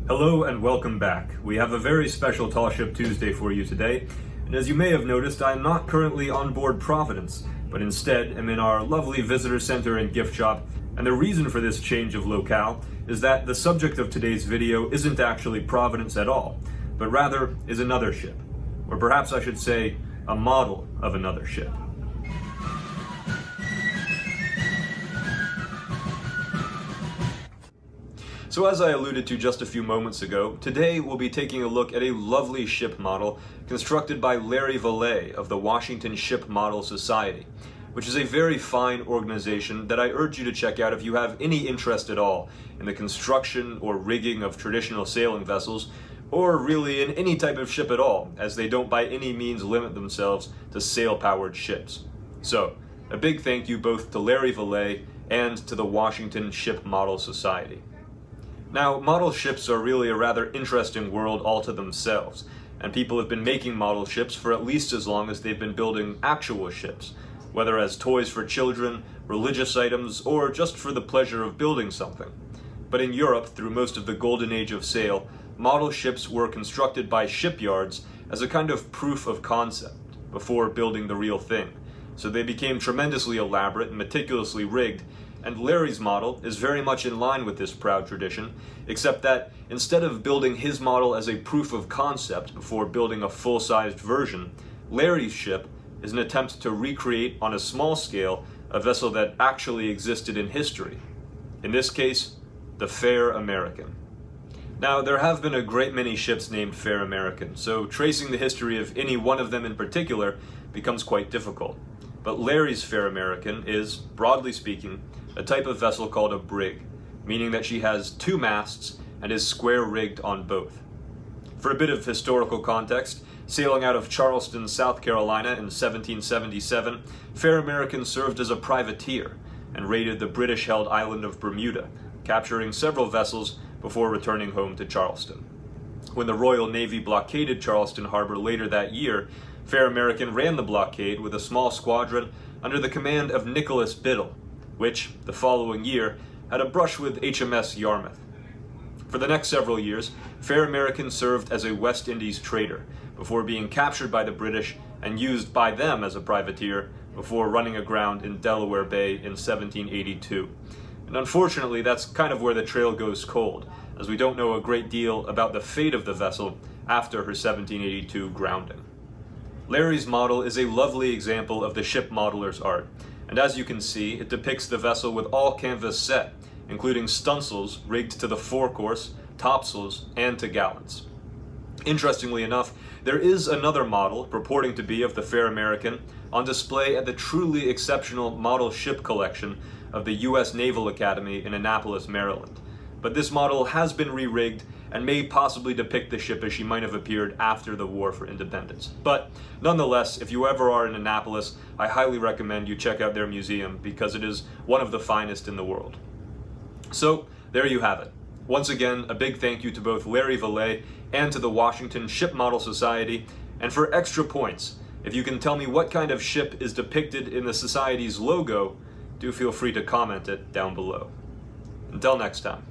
Hello and welcome back. We have a very special Tall Ship Tuesday for you today, and as you may have noticed, I am not currently on board Providence, but instead am in our lovely visitor center and gift shop, and the reason for this change of locale is that the subject of today's video isn't actually Providence at all, but rather is another ship, or perhaps I should say, a model of another ship. So as I alluded to just a few moments ago, today we'll be taking a look at a lovely ship model constructed by Larry Valett of the Washington Ship Model Society, which is a very fine organization that I urge you to check out if you have any interest at all in the construction or rigging of traditional sailing vessels, or really in any type of ship at all, as they don't by any means limit themselves to sail-powered ships. So, a big thank you both to Larry Valett and to the Washington Ship Model Society. Now, model ships are really a rather interesting world all to themselves, and people have been making model ships for at least as long as they've been building actual ships, whether as toys for children, religious items, or just for the pleasure of building something. But in Europe, through most of the golden age of sail, model ships were constructed by shipyards as a kind of proof of concept before building the real thing. So they became tremendously elaborate and meticulously rigged, and Larry's model is very much in line with this proud tradition, except that instead of building his model as a proof of concept before building a full-sized version, Larry's ship is an attempt to recreate on a small scale a vessel that actually existed in history. In this case, the Fair American. Now, there have been a great many ships named Fair American, so tracing the history of any one of them in particular becomes quite difficult. But Larry's Fair American is, broadly speaking, a type of vessel called a brig, meaning that she has two masts and is square-rigged on both. For a bit of historical context, sailing out of Charleston, South Carolina in 1777, Fair American served as a privateer and raided the British-held island of Bermuda, capturing several vessels before returning home to Charleston. When the Royal Navy blockaded Charleston Harbor later that year, Fair American ran the blockade with a small squadron under the command of Nicholas Biddle, which, the following year, had a brush with HMS Yarmouth. For the next several years, Fair American served as a West Indies trader, before being captured by the British and used by them as a privateer before running aground in Delaware Bay in 1782. And unfortunately, that's kind of where the trail goes cold, as we don't know a great deal about the fate of the vessel after her 1782 grounding. Larry's model is a lovely example of the ship modeler's art, and as you can see, it depicts the vessel with all canvas set, including stunsails rigged to the forecourse, topsails, and to gallants. Interestingly enough, there is another model purporting to be of the Fair American on display at the truly exceptional model ship collection of the U.S. Naval Academy in Annapolis, Maryland. But this model has been re-rigged and may possibly depict the ship as she might have appeared after the War for Independence. But nonetheless, if you ever are in Annapolis, I highly recommend you check out their museum because it is one of the finest in the world. So, there you have it. Once again, a big thank you to both Larry Valett and to the Washington Ship Model Society. And for extra points, if you can tell me what kind of ship is depicted in the Society's logo, do feel free to comment it down below. Until next time.